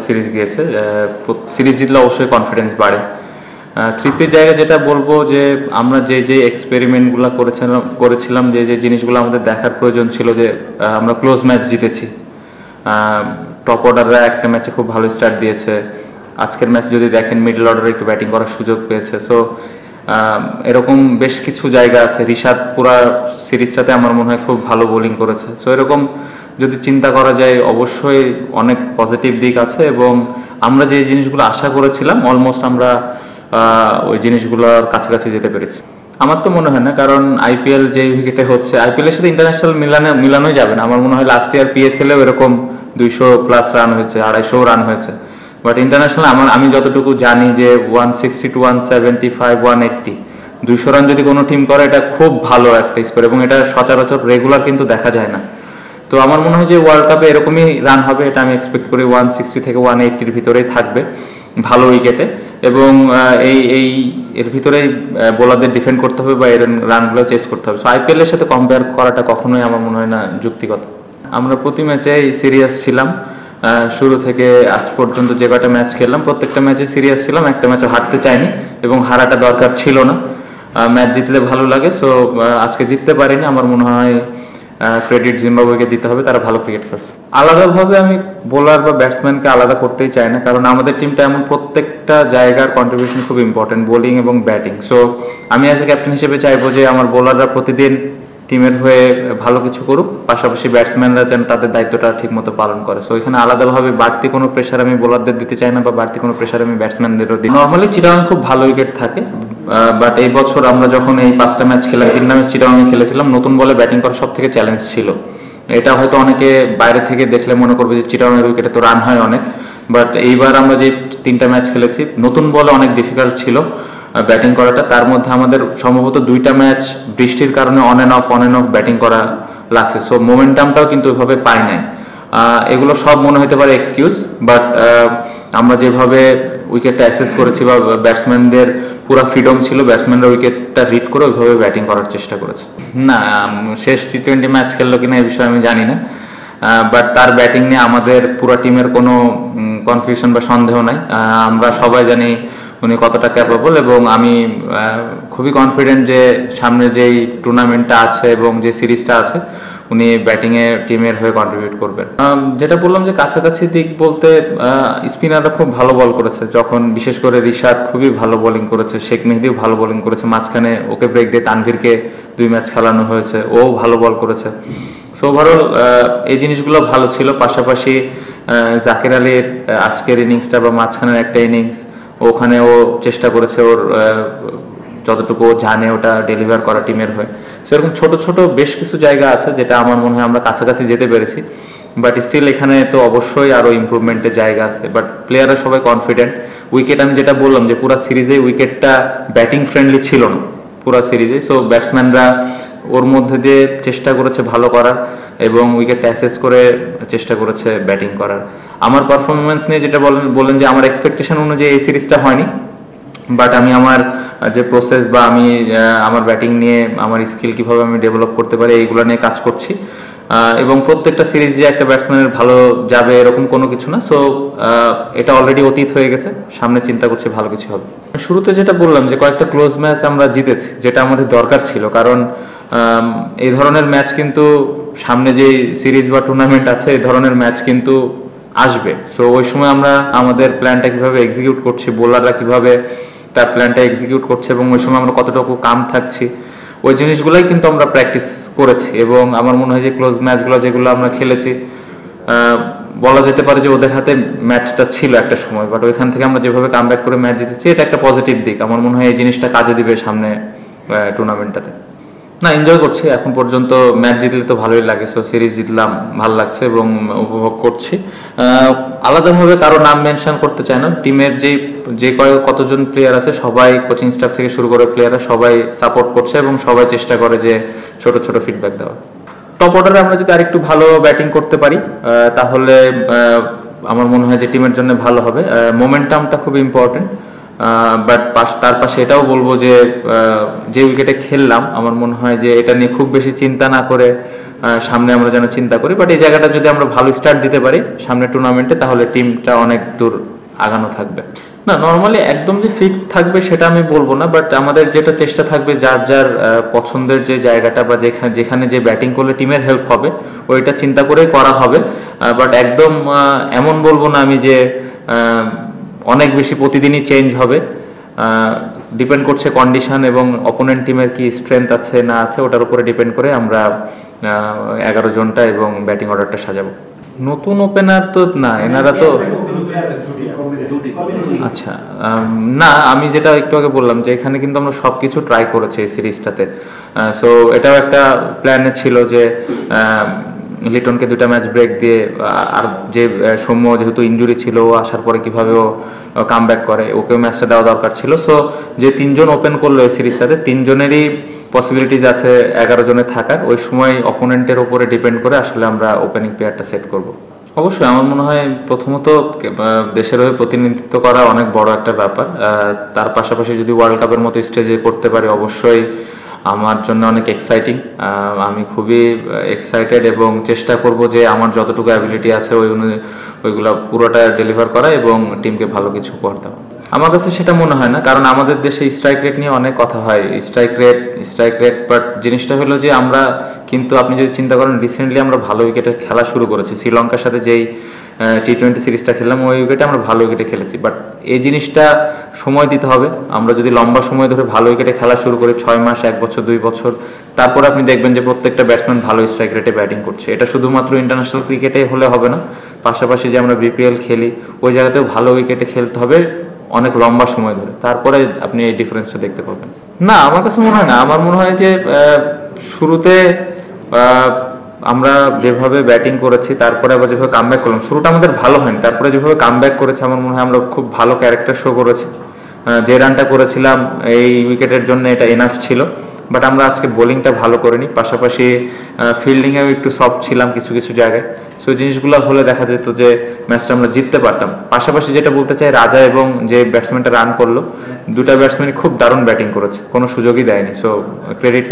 Series গিয়েছে, series জিতলে অবশ্যই কনফিডেন্স বাড়ে। তৃতীয় জায়গায় যেটা বলবো যে আমরা যে যে এক্সপেরিমেন্টগুলো করেছিলাম, যে যে জিনিসগুলো আমাদের দেখার প্রয়োজন ছিল, যে আমরা ক্লোজ ম্যাচ জিতেছি, টপ অর্ডাররা একটা ম্যাচে খুব ভালো স্টার্ট দিয়েছে, আজকের ম্যাচ যদি দেখেন মিডল অর্ডারে একটু ব্যাটিং করার সুযোগ পেয়েছে। সো এরকম বেশ কিছু জায়গা আছে। রিশাদ পুরা সিরিজটাতে আমার মনে হয় খুব ভালো বোলিং করেছে। সো এরকম যদি চিন্তা করা যায় অবশ্যই অনেক পজিটিভ দিক আছে, এবং আমরা যে জিনিসগুলো আশা করেছিলাম অলমোস্ট আমরা ওই জিনিসগুলোর কাছাকাছি যেতে পেরেছি। আমার তো মনে হয় না, কারণ আইপিএল যে উইকেটে হচ্ছে, আইপিএল এর সাথে ইন্টারন্যাশনাল মিলানোই যাবে না। আমার মনে হয় লাস্ট ইয়ার পিএসএলেও এরকম 200+ রান হয়েছে, 250 রান হয়েছে, বাট ইন্টারন্যাশনাল আমি যতটুকু জানি যে 160 to 175 180 200 রান যদি কোনো টিম করে এটা খুব ভালো একটা স্কোর, এবং এটা সচরাচর রেগুলার কিন্তু দেখা যায় না। তো আমার মনে হয় যে ওয়ার্ল্ড কাপে এরকমই রান হবে, এটা আমি এক্সপেক্ট করি 160 থেকে 180-র ভিতরেই থাকবে ভালো উইকেটে, এবং এর ভিতরেই বোলারদের ডিফেন্ড করতে হবে বা এর রানগুলো চেস করতে হবে। সো আইপিএল এর সাথে কম্পেয়ার করাটা কখনোই আমার মনে হয় না যুক্তিগত। আমরা প্রতি ম্যাচে সিরিয়াস ছিলাম, শুরু থেকে আজ পর্যন্ত যে কটা ম্যাচ খেললাম প্রত্যেকটা ম্যাচে সিরিয়াস ছিলাম, একটা ম্যাচও হারতে চাইনি, এবং হারাটা দরকার ছিল না। ম্যাচ জিতলে ভালো লাগে। সো আজকে জিততে পারিনি, আমার মনে হয় ক্রেডিট জিম্বাবুয়েকে দিতে হবে, তারা ভালো ক্রিকেট খেলছে। আলাদাভাবে আমি বোলার বা ব্যাটসম্যানকে আলাদা করতেই চাই না, কারণ আমাদের টিমটা এমন প্রত্যেকটা জায়গার কন্ট্রিবিউশন খুব ইম্পর্টেন্ট, বোলিং এবং ব্যাটিং। সো আমি অ্যাজ এ ক্যাপ্টেন হিসেবে চাইবো যে আমার বোলাররা প্রতিদিন টিমের হয়ে ভালো কিছু করুক, পাশাপাশি ব্যাটসম্যানরা যেন তাদের দায়িত্বটা ঠিকমতো পালন করে। সো এখানে আলাদাভাবে বাড়তি কোনো প্রেশার আমি বোলারদের দিতে চাই না, বা বাড়তি কোনো প্রেশার আমি ব্যাটসম্যানদেরও দিই। নর্মালি চিটাগাং খুব ভালো উইকেট থাকে, বাট এই বছর আমরা যখন এই 5টা ম্যাচ খেলাম, 3টা ম্যাচ চিটাগাংয়ে খেলেছিলাম, নতুন বলে ব্যাটিং করা সব থেকে চ্যালেঞ্জ ছিল। এটা হয়তো অনেকে বাইরে থেকে দেখলে মনে করবে যে চিটাগাংয়ের উইকেটে তো রান হয় অনেক, বাট এইবার আমরা যে 3টা ম্যাচ খেলেছি নতুন বলে অনেক ডিফিকাল্ট ছিল ব্যাটিং করাটা। তার মধ্যে আমাদের সম্ভবত 2টা ম্যাচ বৃষ্টির কারণে অন অ্যান্ড অফ ব্যাটিং করা লাগছে। সো মোমেন্টামটাও কিন্তু ওইভাবে পাই নাই। এগুলো সব মনে হতে পারে এক্সকিউজ, বাট আমরা যেভাবে উইকেটটা অ্যাসেস করেছি বা ব্যাটসম্যানদের পুরো ফ্রিডম ছিল, ব্যাটসম্যানরা উইকেটটা রিড করে ওইভাবে ব্যাটিং করার চেষ্টা করেছে। না, শেষ টি20 ম্যাচ খেললো কিনা এই বিষয়ে আমি জানি না, বাট তার ব্যাটিং নিয়ে আমাদের পুরো টিমের কোনো কনফিউশন বা সন্দেহ নাই। আমরা সবাই জানি উনি কতটা ক্যাপেবল, এবং আমি খুবই কনফিডেন্ট যে সামনে যেই টুর্নামেন্টটা আছে এবং যে সিরিজটা আছে উনি ব্যাটিংয়ে টিমের হয়ে কন্ট্রিবিউট করবেন। যেটা বললাম যে কাছাকাছি দিক বলতে স্পিনাররা খুব ভালো বল করেছে, যখন বিশেষ করে রিশাদ খুবই ভালো বোলিং করেছে, শেখ মেহেদিও ভালো বোলিং করেছে, মাঝখানে ওকে ব্রেক দিয়ে তানভীরকে 2 ম্যাচ খেলানো হয়েছে, ও ভালো বল করেছে। সো ওভারঅল এই জিনিসগুলো ভালো ছিল। পাশাপাশি জাকির আলীর আজকের ইনিংসটা বা মাঝখানের একটা ইনিংস, ওখানে ও চেষ্টা করেছে ওর যতটুকু জানে ওটা ডেলিভার করা টিমের হয়ে। সেরকম ছোট ছোট বেশ কিছু জায়গা আছে যেটা আমার মনে হয় আমরা কাছাকাছি যেতে পেরেছি, বাট স্টিল এখানে তো অবশ্যই আরও ইম্প্রুভমেন্টের জায়গা আছে। বাট প্লেয়াররা সবাই কনফিডেন্ট। উইকেট আমি যেটা বললাম যে পুরো সিরিজে উইকেটটা ব্যাটিং ফ্রেন্ডলি ছিল না পুরো সিরিজে। সো ব্যাটসম্যানরা ওর মধ্যে দিয়ে চেষ্টা করেছে ভালো করার, এবং উইকেটটা অ্যাসেস করে চেষ্টা করেছে ব্যাটিং করার। আমার পারফরমেন্স নিয়ে যেটা বলেন যে আমার এক্সপেকটেশন অনুযায়ী এই সিরিজটা হয়নি, বাট আমি আমার যে প্রসেস বা আমি আমার ব্যাটিং নিয়ে আমার স্কিল কিভাবে আমি ডেভেলপ করতে পারি এইগুলো নিয়ে কাজ করছি, এবং প্রত্যেকটা সিরিজ যে একটা ব্যাটসম্যানের ভালো যাবে এরকম কোনো কিছু না। সো এটা অলরেডি অতীত হয়ে গেছে, সামনে চিন্তা করছি ভালো কিছু হবে। শুরুতে যেটা বললাম যে কয়েকটা ক্লোজ ম্যাচ আমরা জিতেছি, যেটা আমাদের দরকার ছিল, কারণ এই ধরনের ম্যাচ কিন্তু সামনে যে সিরিজ বা টুর্নামেন্ট আছে এই ধরনের ম্যাচ কিন্তু আসবে। সো ওই সময় আমরা আমাদের প্ল্যানটা কিভাবে এক্সিকিউট করছি, বোলাররা কিভাবে তার প্ল্যানটা এক্সিকিউট করছে, এবং ওই সময় আমরা কতটুকু কাম থাকছি, ওই জিনিসগুলোই কিন্তু আমরা প্র্যাকটিস করেছি। এবং আমার মনে হয় যে ক্লোজ ম্যাচগুলো যেগুলো আমরা খেলেছি, বলা যেতে পারে যে ওদের হাতে ম্যাচটা ছিল একটা সময়, বাট ওইখান থেকে আমরা যেভাবে কামব্যাক করে ম্যাচ জিতেছি এটা একটা পজিটিভ দিক। আমার মনে হয় এই জিনিসটা কাজে দিবে সামনে টুর্নামেন্টটাতে। না, এনজয় করছি এখন পর্যন্ত। ম্যাচ জিতলে তো ভালোই লাগে, সো সিরিজ জিতলাম, ভালো লাগছে এবং উপভোগ করছি। আলাদাভাবে কারো নাম মেনশন করতে চাই না। টিমের কতজন প্লেয়ার আছে সবাই, কোচিং স্টাফ থেকে শুরু করে প্লেয়াররা সবাই সাপোর্ট করছে, এবং সবাই চেষ্টা করে যে ছোট ছোট ফিডব্যাক দেওয়া। টপ অর্ডারে আমরা যদি আরেকটু ভালো ব্যাটিং করতে পারি তাহলে আমার মনে হয় যে টিমের জন্য ভালো হবে। মোমেন্টামটা খুব ইম্পর্টেন্ট, বাট তার পাশে এটাও বলবো যে উইকেটে খেললাম আমার মনে হয় যে এটা নিয়ে খুব বেশি চিন্তা না করে সামনে আমরা যেন চিন্তা করি। বাট এই জায়গাটা যদি আমরা ভালো স্টার্ট দিতে পারি সামনে টুর্নামেন্টে, তাহলে টিমটা অনেক দূর আগানো থাকবে। না, নর্মালি একদম যে ফিক্স থাকবে সেটা আমি বলবো না, বাট আমাদের যেটা চেষ্টা থাকবে যার যার পছন্দের যে জায়গাটা বা যেখানে যে ব্যাটিং করলে টিমের হেল্প হবে ওইটা চিন্তা করেই করা হবে। বাট একদম এমন বলবো না আমি যে অনেক বেশি প্রতিদিনই চেঞ্জ হবে। ডিপেন্ড করছে কন্ডিশন এবং অপোনেন্ট টিমের কি স্ট্রেংথ আছে না আছে, ওটার উপরে ডিপেন্ড করে আমরা 11 জনটা এবং ব্যাটিং অর্ডারটা সাজাবো। নতুন ওপেনার তো না, এনারা তো আচ্ছা না, আমি যেটা একটু আগে বললাম যে এখানে কিন্তু আমরা সবকিছু ট্রাই করেছি এই সিরিজটাতে। সো এটাও একটা প্ল্যানে ছিল যে লিটনকে 2টা ম্যাচ ব্রেক দিয়ে, আর যে সৌম্য যেহেতু ইনজুরি ছিল ও আসার পরে কিভাবে ও কাম ব্যাক করে, ওকেও ম্যাচটা দেওয়া দরকার ছিল। সো যে 3 জন ওপেন করলো এই সিরিজটাতে, 3 জনেরই পসিবিলিটিজ আছে 11 জনের থাকার। ওই সময় অপোনেন্টের উপরে ডিপেন্ড করে আসলে আমরা ওপেনিং প্লেয়ারটা সেট করব। অবশ্যই আমার মনে হয় প্রথমত দেশের হয়ে প্রতিনিধিত্ব করা অনেক বড় একটা ব্যাপার। তার পাশাপাশি যদি ওয়ার্ল্ড কাপের মতো স্টেজে করতে পারি অবশ্যই আমার জন্য অনেক এক্সাইটিং। আমি খুবই এক্সাইটেড এবং চেষ্টা করব যে আমার যতটুকু অ্যাবিলিটি আছে ওইগুলো পুরোটা ডেলিভার করা এবং টিমকে ভালো কিছু উপহার দেওয়া। আমার কাছে সেটা মনে হয় না, কারণ আমাদের দেশে স্ট্রাইক রেট নিয়ে অনেক কথা হয়, স্ট্রাইক রেট, বাট জিনিসটা হলো যে আমরা কিন্তু, আপনি যদি চিন্তা করেন, রিসেন্টলি আমরা ভালো উইকেটে খেলা শুরু করেছি। শ্রীলঙ্কার সাথে যেই T20 সিরিজটা খেললাম ওই উইকেটে আমরা ভালো উইকেটে খেলেছি, বাট এই জিনিসটা সময় দিতে হবে। আমরা যদি লম্বা সময় ধরে ভালো উইকেটে খেলা শুরু করি, 6 মাস, 1 বছর, 2 বছর, তারপর আপনি দেখবেন যে প্রত্যেকটা ব্যাটসম্যান ভালো স্ট্রাইক রেটে ব্যাটিং করছে। এটা শুধুমাত্র ইন্টারন্যাশনাল ক্রিকেটে হলে হবে না, পাশাপাশি যে আমরা BPL খেলি ওই জায়গাতেও ভালো উইকেটে খেলতে হবে অনেক লম্বা সময় ধরে, তারপরে আপনি এই ডিফারেন্সটা দেখতে পাবেন। না, আমার কাছে মনে হয় না। আমার মনে হয় যে শুরুতে আমরা যেভাবে ব্যাটিং করেছি, তারপরে আবার যেভাবে কামব্যাক করলাম, শুরুটা আমাদের ভালো হয়নি, তারপরে যেভাবে কামব্যাক করেছি আমার মনে হয় আমরা খুব ভালো ক্যারেক্টার শো করেছি। যে রানটা করেছিলাম এই উইকেটের জন্য এটা এনাফ ছিল, বাট আমরা আজকে বোলিংটা ভালো করিনি, পাশাপাশি ফিল্ডিংয়েও একটু সফট ছিলাম কিছু কিছু জায়গায়। সো জিনিসগুলো হলে দেখা যেত যে ম্যাচটা আমরা জিততে পারতাম। পাশাপাশি যেটা বলতে চাই, রাজা এবং যে ব্যাটসম্যানটা রান করলো, 2টা ব্যাটসম্যানই খুব দারুণ ব্যাটিং করেছে, কোনো সুযোগই দেয়নি। So credit